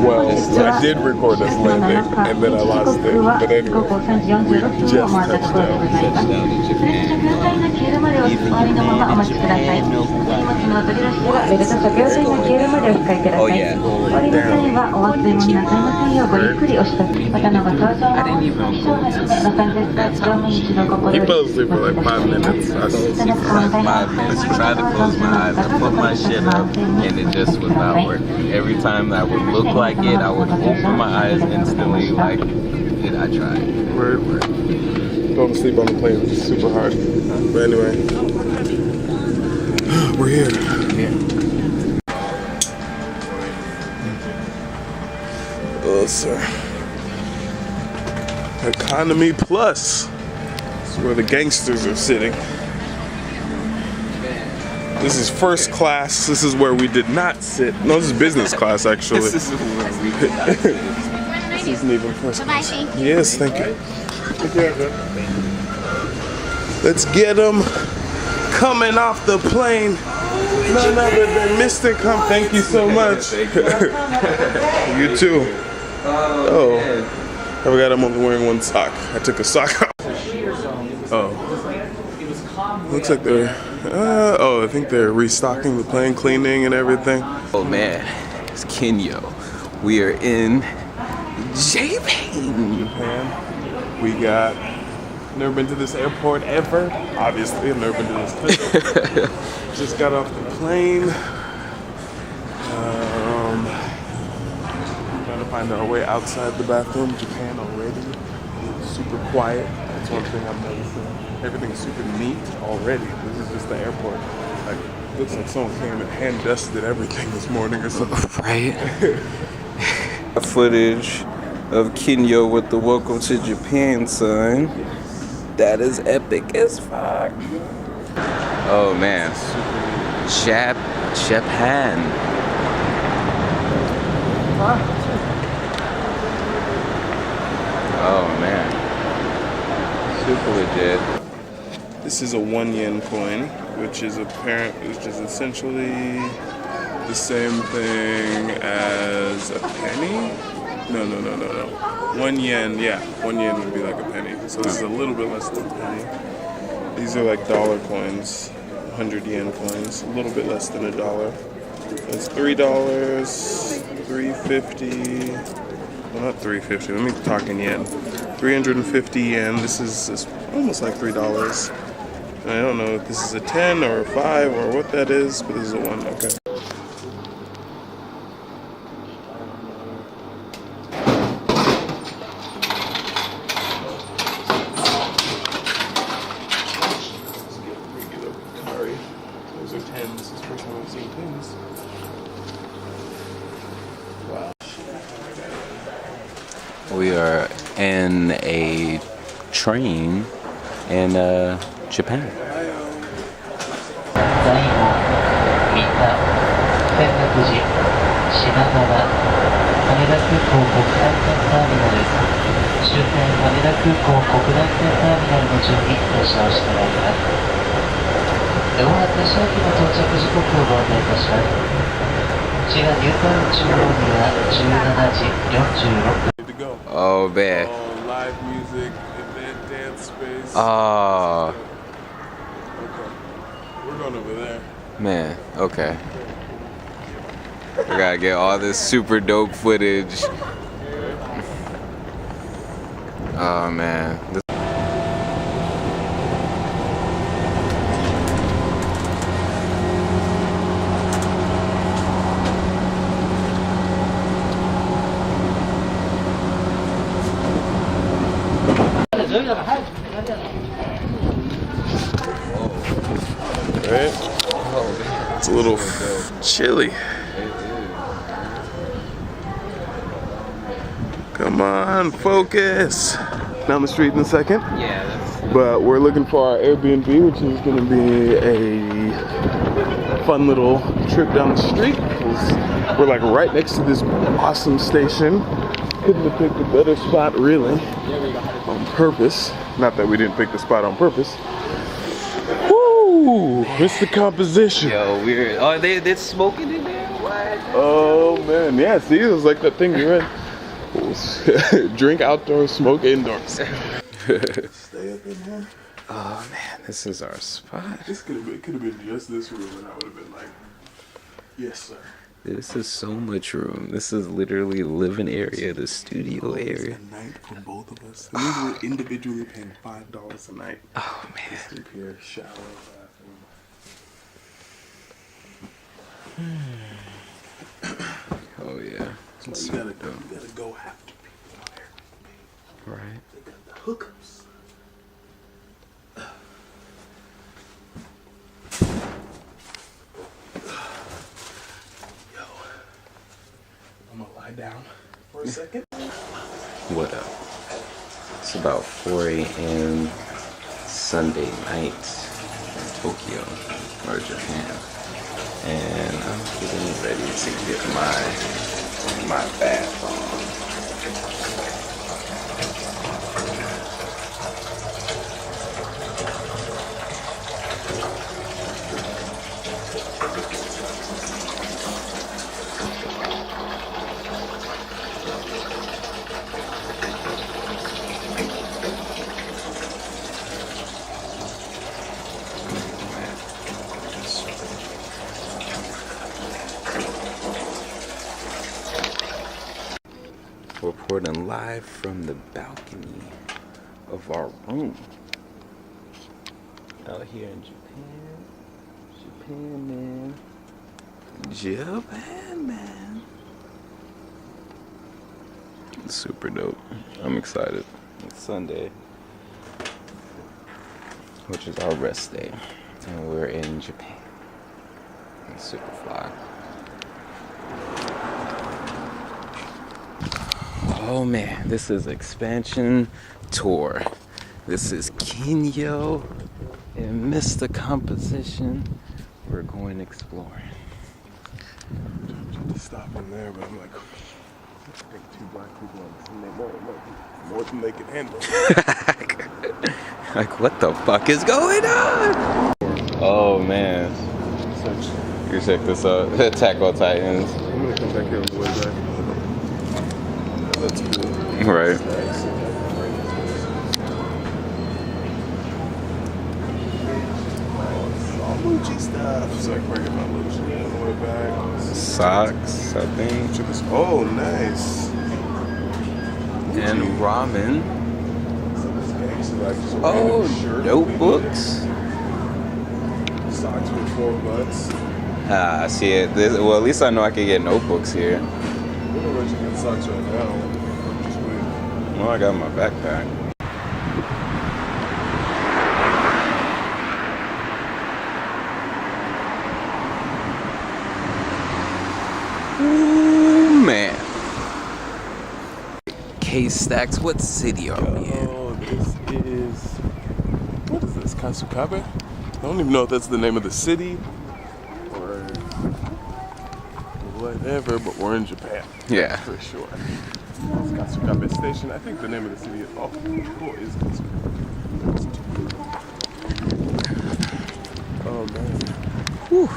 Well, I did record us landing, and then I lost it. But anyway, we just touched down. Oh yeah. I didn't even He fell asleep for like 5 minutes. I fell asleep for like 5 minutes. Tried to close my eyes. I put my shit up, and it just was not working. Every time I would look like it, I would open my eyes instantly. Like, I tried. Word. Going to sleep on the plane is super hard. But anyway, we're here. Oh, sir. Economy Plus. This is where the gangsters are sitting. This is first class. This is where we did not sit. No, this is business class, actually. This is where we did not sit. This isn't even first class. Yes, thank you. Let's get them coming off the plane. None other than Mr. Come. Thank you so much. You too. Oh, I forgot I'm only wearing one sock. I took a sock off. Oh. Looks like they're, I think they're restocking the plane, cleaning and everything. Oh man, it's Kenya. We are in Japan. We got, never been to this airport ever. Obviously, I've never been to this country. Just got off the plane. Trying to find our way outside the bathroom. Japan already. Super quiet. That's one thing I'm noticing. Everything's super neat already. This is just the airport. Like, looks like someone came and hand dusted everything this morning or something. Right? Footage of Kenya with the "Welcome to Japan" sign. That is epic as fuck. Oh man, Japan. Oh man, super legit. This is a 1 yen coin, which is essentially the same thing as a penny. No. 1 yen, yeah. 1 yen would be like a penny. So this is a little bit less than a penny. These are like dollar coins, 100 yen coins, a little bit less than $1. It's $3, $3.50. Well, not $3.50. Let me talk in yen. 350 yen. This is almost like $3. And I don't know if this is a 10 or a 5 or what that is, but this is a 1. Okay. Those are 10s. This is the first time I've seen 10s. Wow. We are in a train in Japan. Oh man. Live music, event, dance space. Oh. Okay. We're going over there. Man, okay. I gotta get all this super dope footage. Oh man. Right? It's a little chilly. Come on, focus. Down the street in a second. Yeah. But we're looking for our Airbnb, which is going to be a fun little trip down the street. We're like right next to this awesome station. Couldn't have picked a better spot, really, on purpose. Not that we didn't pick the spot on purpose. Woo! Ooh, it's the composition. Yo, weird. Oh, they're smoking in there? What? Oh man, yeah, see, it was like that thing you read. Drink outdoors, smoke indoors. Stay up in here. Oh man, this is our spot. This could have been just this room, and I would have been like, yes, sir. This is so much room. This is literally living area, the studio area. A night for both of us. That means we're individually paying $5 a night. Oh man. Sleep here, shower, bathroom. Oh yeah. So you gotta go after people on Airbnb. Right. They got the hookups. Yo, I'm gonna lie down for a second. What up? It's about 4 a.m. Sunday night in Tokyo or Japan, and I'm getting ready to get my bath on. Reporting live from the balcony of our room out here in Japan. Japan, man. Super dope. I'm excited. It's Sunday, which is our rest day, and we're in Japan. It's super fly. Oh man, this is expansion tour. This is Kinyo and Mr. Composition. We're going exploring. To stop in there, but I'm like, I think 2 black people on the same more than they can handle. Like, what the fuck is going on? Oh man. You check this out. Attack on Titans. I'm gonna come back here on the way back. That's cool. Right. Lucci stuff. So I can get my Lucci on the way back. Socks, I think. Oh, nice. And ramen. Oh, notebooks. Socks for $4. Ah, see it. Well, at least I know I can get notebooks here. I'm gonna let you get socks right now. Just wait. Well, I got my backpack. Ooh, man. K-Stacks, what city are we in? Oh, this is... What is this? Kasukabe? I don't even know if that's the name of the city or whatever, but we're in Japan. Yeah. For sure. It's Kasukabe Station. I think the name of the city is... Oh, cool. Is Kasukabe. Oh, man. Whew.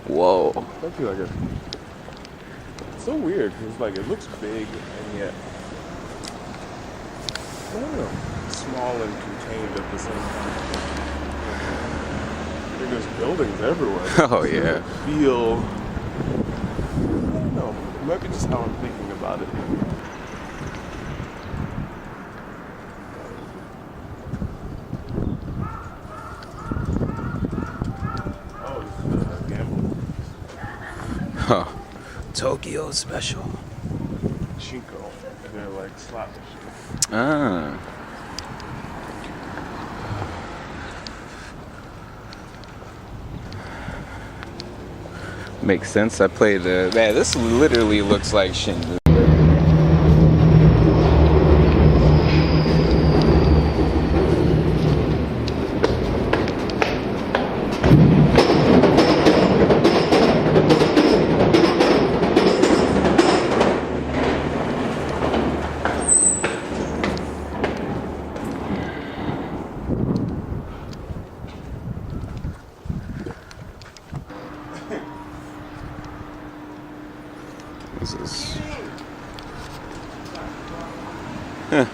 Whoa. I feel like it's so weird because like it looks big and yet I don't know, small and contained at the same time. I think there's buildings everywhere. Oh yeah. Feel I don't know. It might be just how I'm thinking about it. Huh. Tokyo special. Chinko. They're like slot machines. Ah. Makes sense. I played man, this literally looks like Shinju. Jesus. Huh.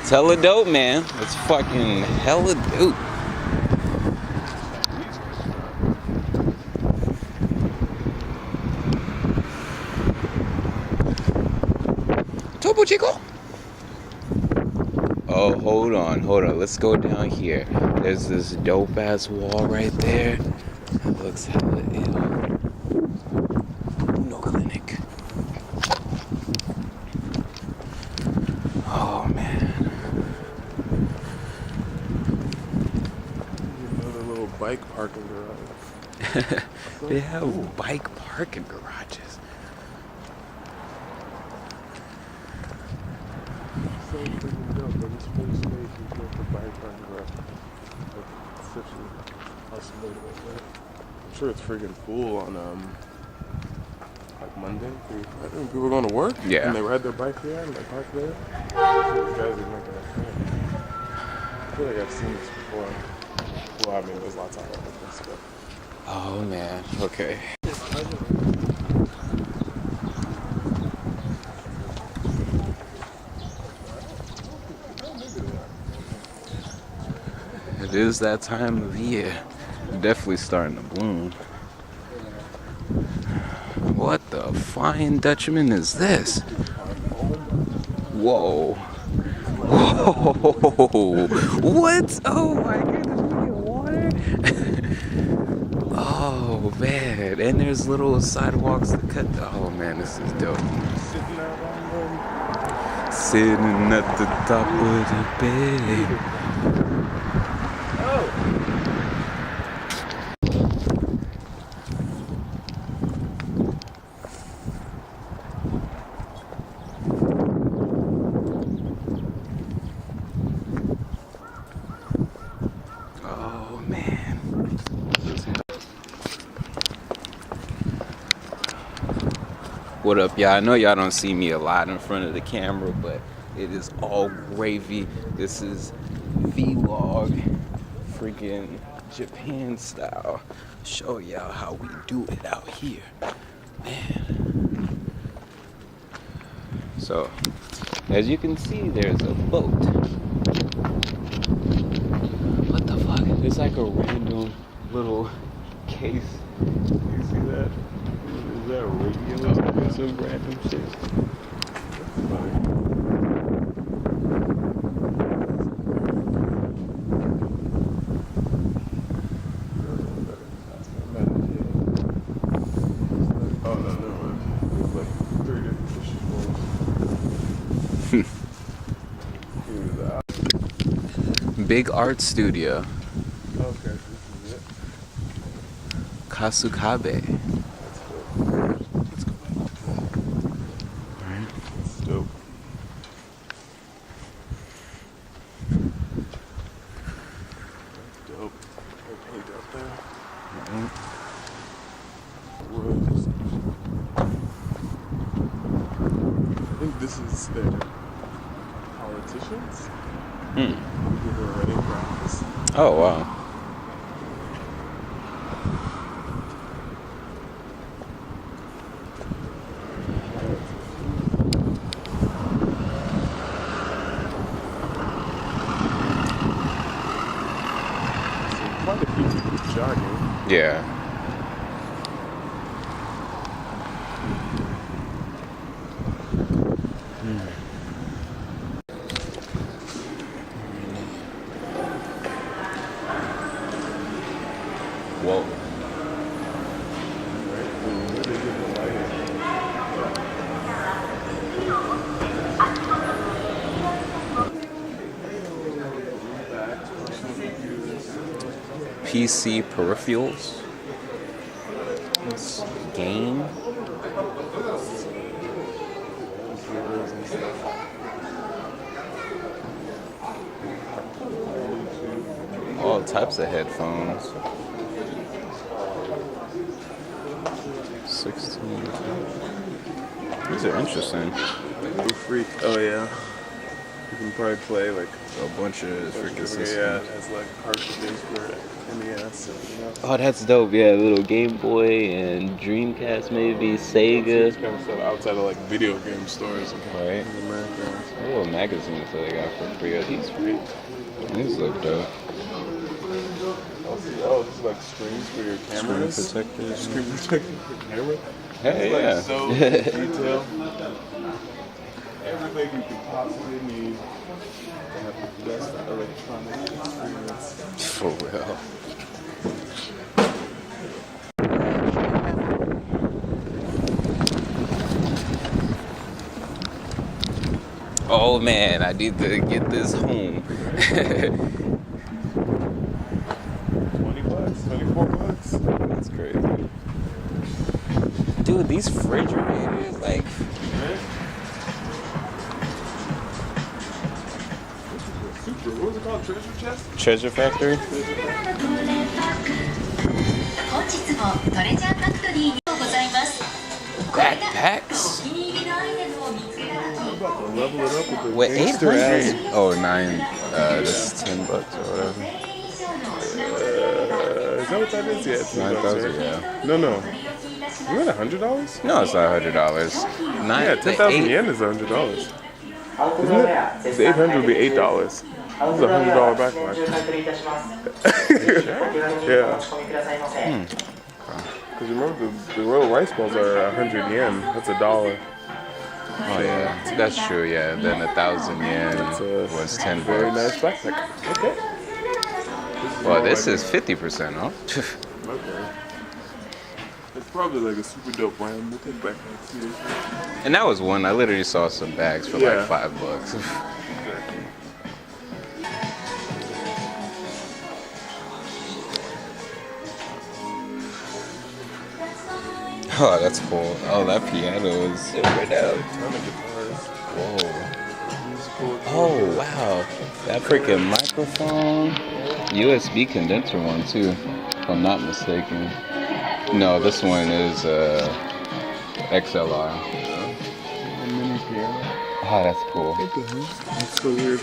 It's hella dope, man. It's fucking hella dope. Topo Chico? Oh, hold on. Let's go down here. There's this dope ass wall right there. It looks hella ill. No clinic. Oh man. Another little bike parking garage. They have bike parking garages. So freaking dope. But this whole space is built for bike parking garage. Like, essentially isolated like that. I'm sure it's freaking cool on like Monday. I think people are going to work. Yeah. And they ride their bike here and they park there. So these guys are making a thing. I feel like I've seen this before. Well, I mean, there's lots of like this, but. Oh man. Okay. It is that time of year. Definitely starting to bloom. What the flying Dutchman is this? Whoa. Whoa. What? Oh my goodness, we get water? Oh man. And there's little sidewalks to cut. Oh man, this is dope. Sitting at the top of the bed. What up, y'all? I know y'all don't see me a lot in front of the camera, but it is all gravy. This is vlog, freaking Japan style. Show y'all how we do it out here, man. So, as you can see, there's a boat. What the fuck? It's like a random little case. You see that? Is that a radio? Some random shit. Oh, no, there's like 3 different fishing bowls. Big art studio. Okay, this is it. Kasukabe. Let's go back up to that. Alright. It's dope. That's dope. There's paint out there. Woods. I think this is their politicians. Who do their wedding practice. Oh wow. Quite a few people jogging. Yeah. Whoa. PC peripherals. It's game. All types of headphones. 16. These are interesting. Freak. Oh yeah. You can probably play like A bunch of freaking systems. yeah, it has like cartridges for NES. Oh, that's dope. Yeah, little Game Boy and Dreamcast, maybe Sega. It's kind of stuff outside of like video game stores and Right. in America. A little magazines that I got for free. Are these free? These look dope. Oh, this is like screens for your cameras. Screen protectors. Screen protector for camera. Hey, It's yeah. like so detailed. Everything you could possibly need. They have the best electronic experience. For real. Oh man, I need to get this home. $20, $24. That's crazy. Dude, these refrigerators, like, Super. What was it called? Treasure chest? Treasure Factory? 本日もトレジャーファクトリーにございます。 Backpacks? お気に入りのアイテムを見つけたら I'm about to level it up with the What, gangster 800? ass. Oh, nine. This is $10 or whatever. Is that what that is? Yeah, it's $10, 9,000, right? yeah. No. You at $100? No, it's not $100. Yeah, 10,000 yen is $100. Isn't it? The 800 would be $8. This is $100 backpack. Yeah. Because remember, the royal rice balls are 100 yen. That's $1. Oh yeah, that's true. Yeah, then 1,000 yen was $10. Very nice backpack. Okay. Well, this is 50% off. Okay. It's probably like a super dope brand. We'll take backpacks seriously. And that was one. I literally saw some bags for Yeah. like $5. Exactly. Oh, that's cool. Oh, that piano is super dope. Ton of guitars. Whoa. Musical. Oh, wow. That freaking microphone. USB condenser one, too, if I'm not mistaken. No, this one is XLR. A mini piano. Oh, that's cool. What the hell? That's so weird.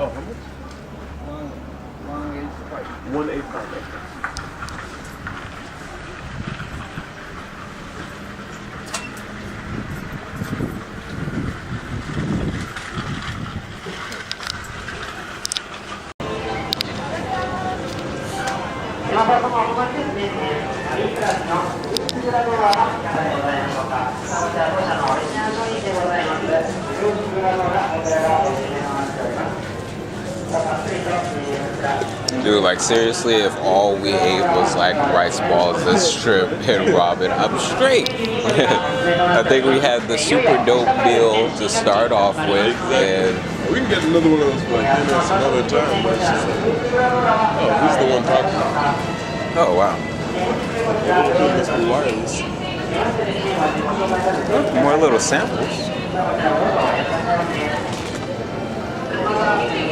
Oh, how much? 185. Dude, like seriously, if all we ate was like rice balls this trip and Robin, I'm straight. I think we had the super dope meal to start off with, and We can get another one of those like dinner some other time, but it's just like, oh, he's the one talking. oh wow, It must be wireless. more little samples.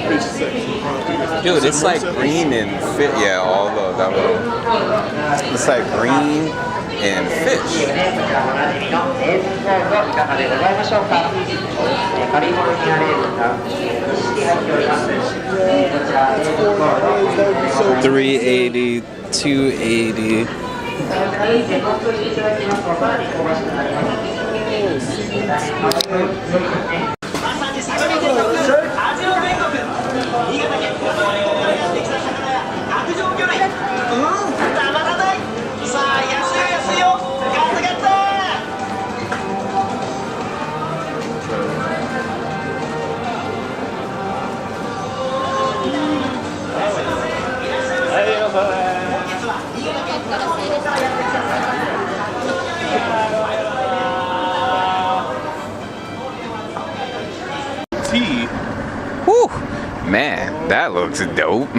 Fish section. Dude, it's like green and fit. Yeah, all of that little. It's like green and fish. $380, $280. Man, that looks dope.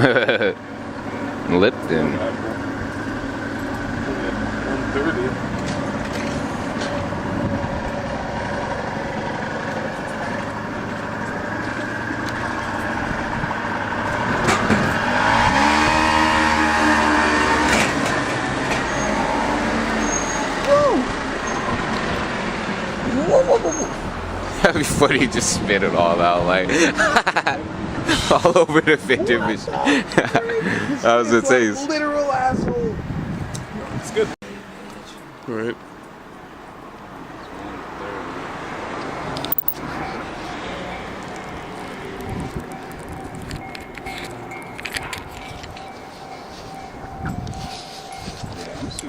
Lipton. 130. That'd be funny, just spit it all out like all over the vending machine. How's it taste? Literal asshole. It's good. All right.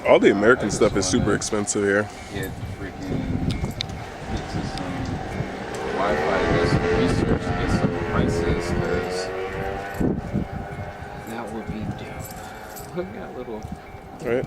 All the American stuff is super expensive here. Yeah, freaking get to some Wi-Fi, get some research, get some prices, because that would be dope. Look at that little. Right.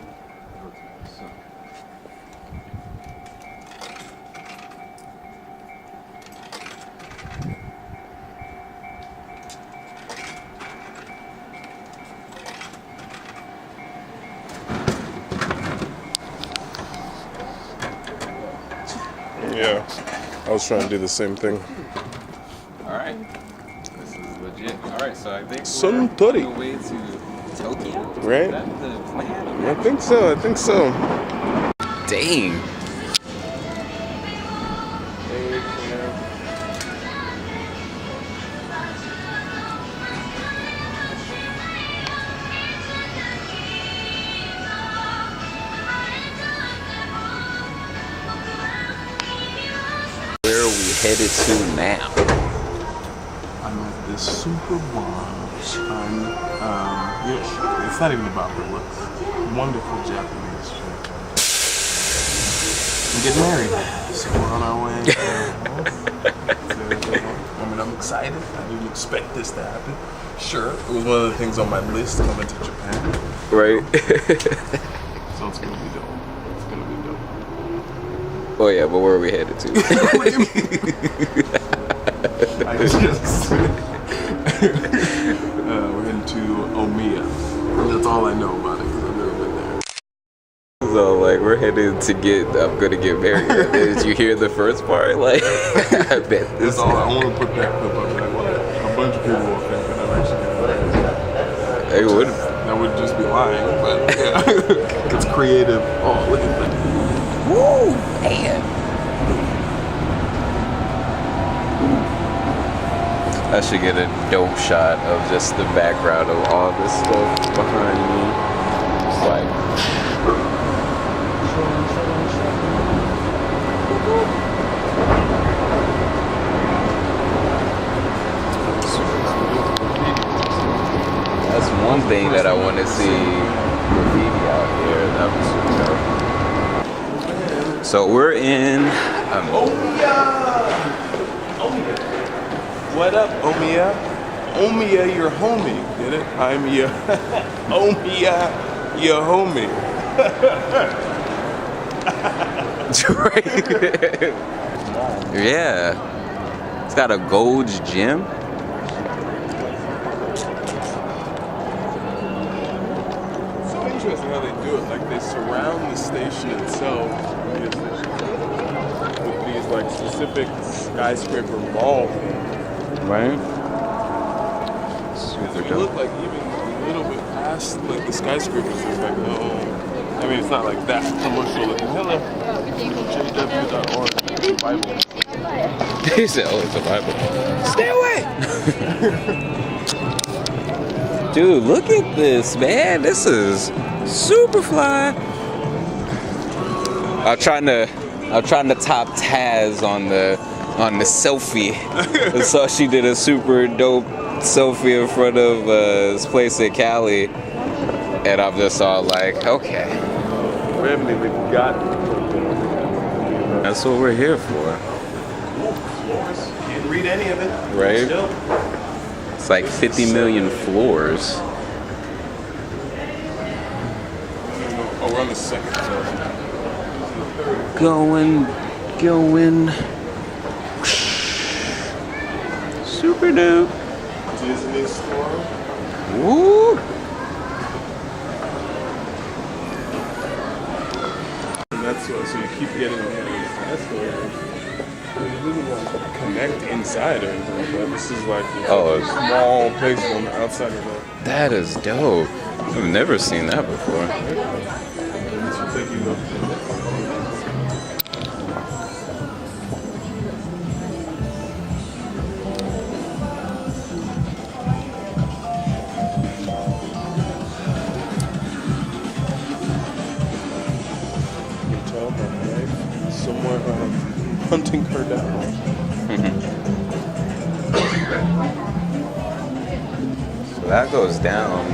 Yeah, I was trying to do the same thing. Alright. This is legit. Alright, so I think we're Suntory. on the way to Tokyo. Right? Is that the plan? I think so. I think so. Dang. Where are we headed to now? I'm at this super bomb. It's not even about the looks. Wonderful Japanese chick. I'm getting married, so we're on our way. I'm excited. I didn't expect this to happen. Sure, it was one of the things on my list coming to Japan. Right. So it's gonna be dope. It's gonna be dope. Oh yeah, but where are we headed to? What do you mean? I just we're heading to Omiya. That's all I know about it because I've never been there. So like we're headed to I'm gonna get married. Did you hear the first part? Like I bet this. That's all. I want to put that clip up. Like, what? A bunch of people will think that I'm actually getting married. It would. That would just be lying, but yeah, it's creative. Oh, look at that. Woo, man. I should get a dope shot of just the background of all this stuff behind me. It's like. That's one thing that I want to see graffiti out here. That was super dope. So we're in. What up, Omiya? Omiya, your homie. Get it? I'm your Omiya, your homie. Yeah. It's got a Gold's gym. So interesting how they do it. Like they surround the station itself with these like specific skyscraper mall things. Right? If you look like even a little bit past like the skyscrapers, there's like no. I mean, it's not like that commercial looking. Hello, jw.org. Bible. He said, "Oh, it's a Bible." Stay away, dude. Look at this, man. This is super fly. I'm trying to top Taz on the selfie. So she did a super dope selfie in front of this place in Cali, and I'm just all like, okay, We haven't even gotten. that's what we're here for, Can't read any of it. right? Still. It's like 50 million floors. Oh, we're on the second floor. Going. Super dope. Disney store. Woo! And that's what, so you keep getting that store. It doesn't like connect inside or anything like that. This is like Oh, small places on the outside of that. that is dope. I've never seen that before. Somewhere hunting her down. So that goes down,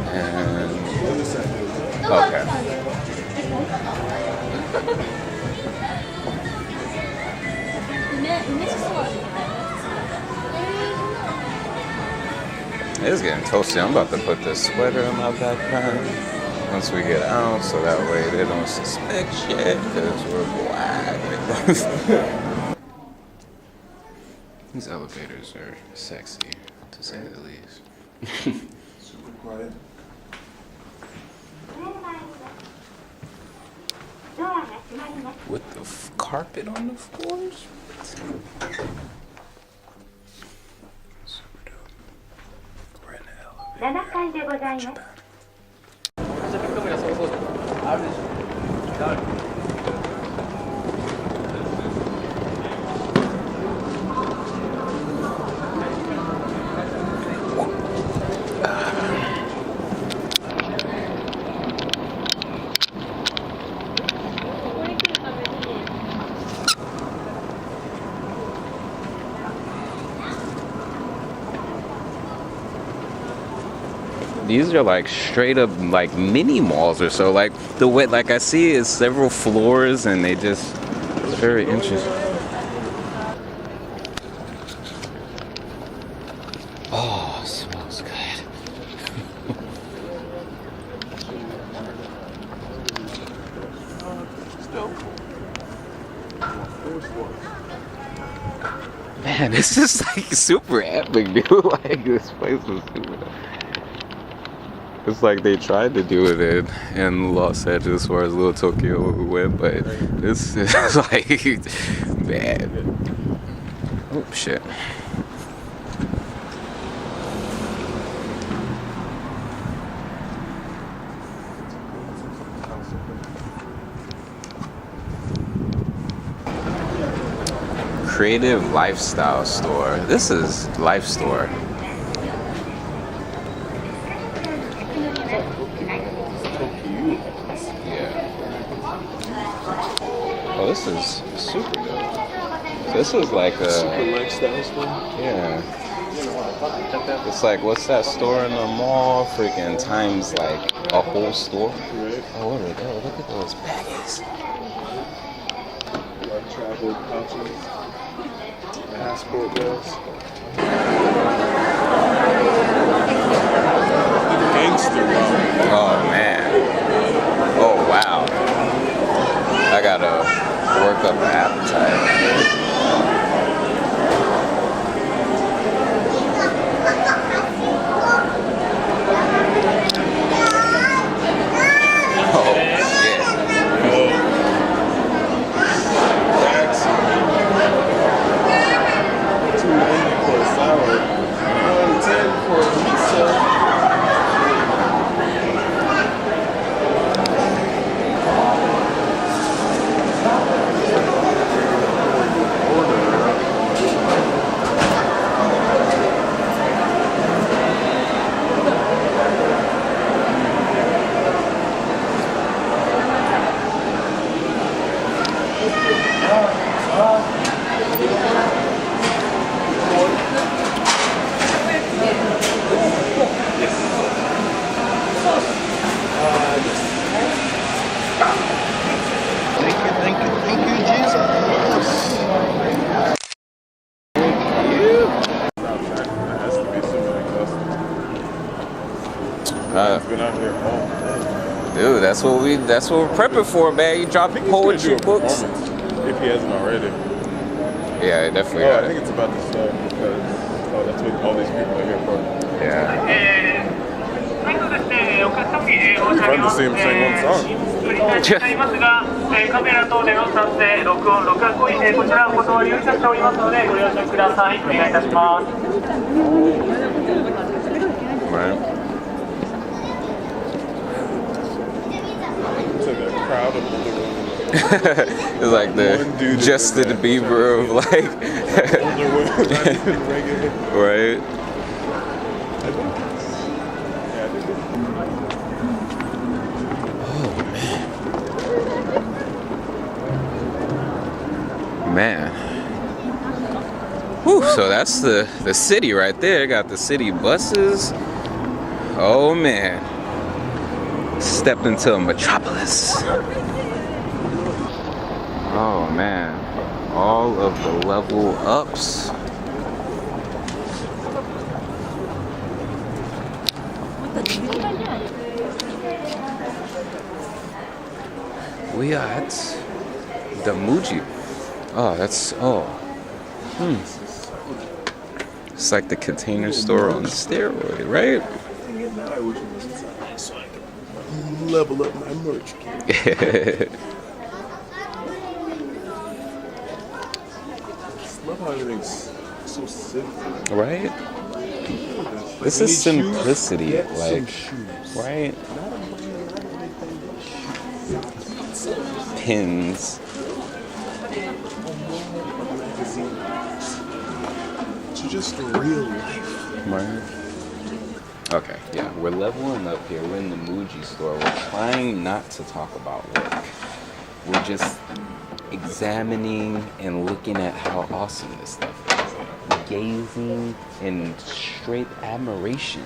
and okay. It's getting toasty. I'm about to put this sweater in my backpack once we get out, so that way they don't suspect shit, because we're black. These elevators are sexy, to say the least. Super quiet. With the carpet on the floors? Super dope. We're in the elevator. Japan. These are like straight up like mini malls or so. Like the way, like I see is several floors, and they just, it's very interesting. Oh, smells good. Man, this is like super epic, dude. Like this place is super. It's like they tried to do it in Los Angeles as far as Little Tokyo went, but this is like bad. Oh shit. Creative Lifestyle Store. This is Life Store. Oh, this is super dope. So this is like a Super lifestyle store. yeah. It's like, what's that store in the mall? Freaking times like a whole store. Right. Oh, what are they? Oh, look at those baggies. Like travel pouches, passport bags. Gangster wow. Oh man. Oh wow. I gotta work up an appetite. Oh shit. $2.90 for a salad. $1.10 for a pizza. Been out here all day. Dude, that's what we're prepping for, man. You drop poetry books. If he hasn't already. Yeah, definitely Oh, got I think it. it's about to start because That's what all these people are here for. Yeah. It's fun to see him sing one song. Right. It's like a crowd of older women. It's like the Justin Bieber of like Older women, not even regular. right? I think Man. Whew, so that's the city right there. Got the city buses. Oh man. Stepped into a metropolis. Oh man. All of the level ups. We are at the Muji. Oh, that's It's like the Container Store on steroid, right? I wish it was inside so I could level up my merch game. Just love how everything's so simple. Right? Like, This you is need simplicity, shoes, get some like, shoes. right? Not a brand, not anything but shoes. Pins. Magazines. To just real life. Right. Okay, yeah, we're leveling up here. We're in the Muji store. We're trying not to talk about work. We're just examining and looking at how awesome this stuff is. Gazing in straight admiration.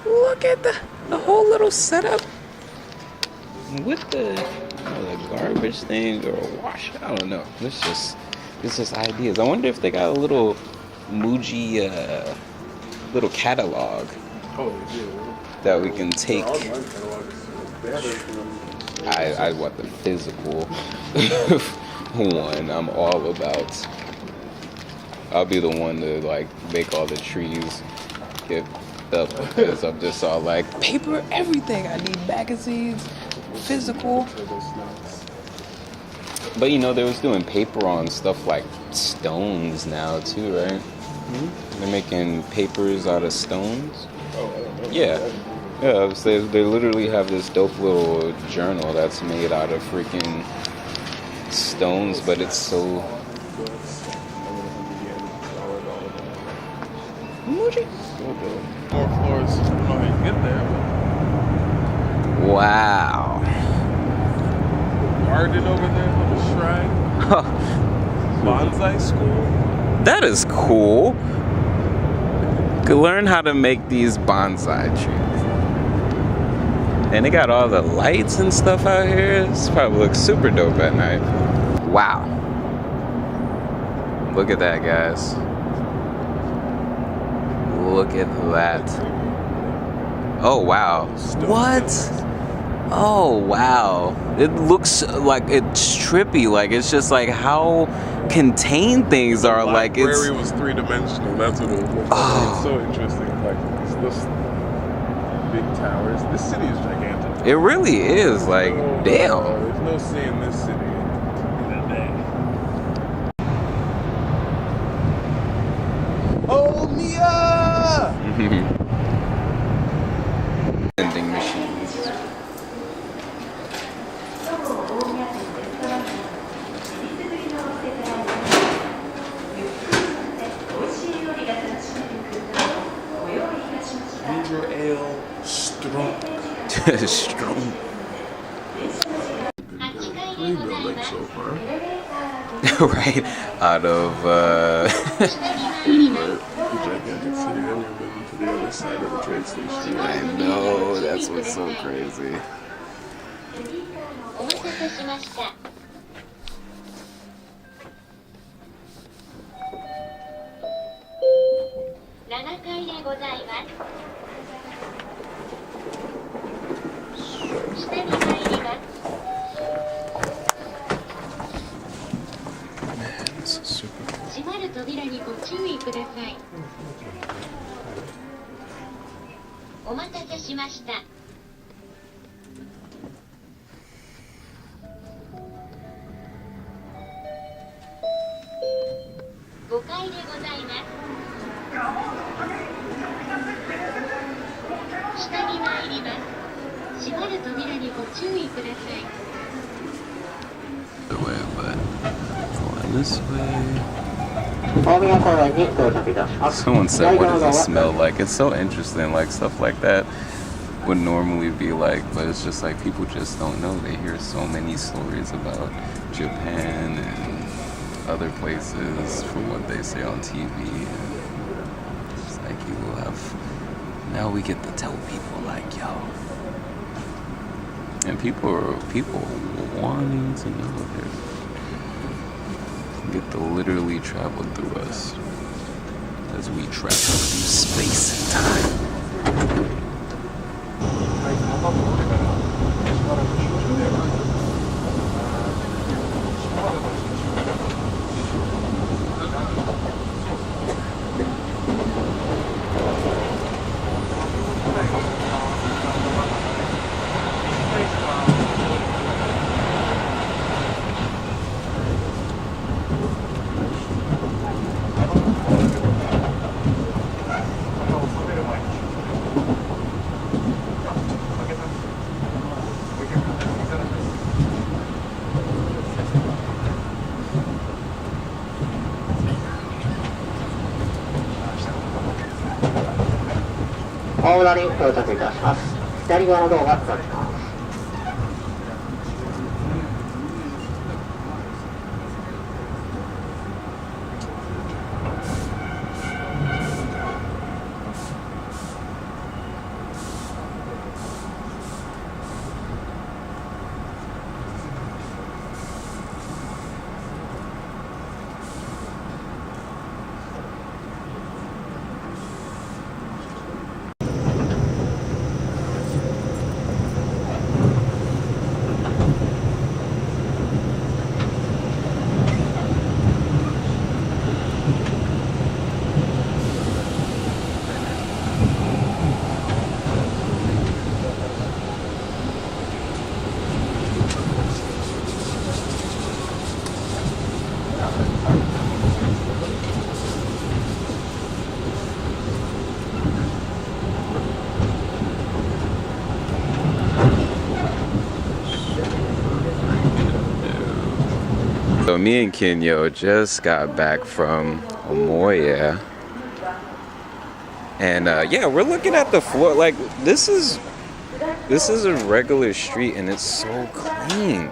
Look at the whole little setup with the garbage thing or wash. I don't know. It's just ideas. I wonder if they got a little Muji little catalog Oh, yeah. that we can take. Online catalogs. They have everything. I want the physical one. I'm all about. I'll be the one to like make all the trees get up because I'm just all like paper, everything. I need magazines, physical. But you know, they was doing paper on stuff like stones now too, right? Mm-hmm. They're making papers out of stones. Oh, I don't know. Yeah. Yeah, they literally have this dope little journal that's made out of freaking stones, but it's so... Muji. More floors. I don't know how you get there, Wow. but garden over there, little shrine. Bonsai school. That is cool. Could learn how to make these bonsai trees. And they got all the lights and stuff out here. This probably looks super dope at night. Wow. Look at that, guys. Look at that. Oh, wow. What? Oh, wow. It looks like it's trippy. Like, it's just like how contained things are. Like, it's... The library was three-dimensional. That's what it was. Oh. It's so interesting. Like, those big towers. This city is gigantic. It really is. Like, damn. There's no seeing this city in a day. Omiya! Vending machines. Ginger ale strong. Strong. Three buildings so far. Right? Out of, Right. Gigantic city. Then you're moving to the other side of the trade station. I know, that's what's so crazy. お待たせしました。7階でございます。下に入ります。 Man, this is super cool. 閉まると扉にご注意ください。お待たせしました。5階でございます。下に参ります。閉まる扉にご注意ください。 The way, but going this way. 大宮公園に到着いたします。 Someone said, what does it smell like? It's so interesting, like stuff like that would normally be like, but it's just like people just don't know. They hear so many stories about Japan and other places from what they say on TV. And it's like you will have, now we get to tell people like, yo. And people wanting to know here. Get to literally travel through us as we travel through space and time.大浦に到着いたします。左側のドアが閉じます。So me and Kenyo just got back from Omiya, and yeah, we're looking at the floor. Like this is a regular street, and it's so clean.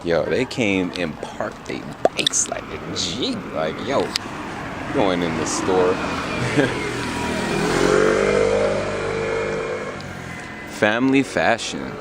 Yo, they came and parked their bikes like a G. Like, yo, going in the store. Family fashion.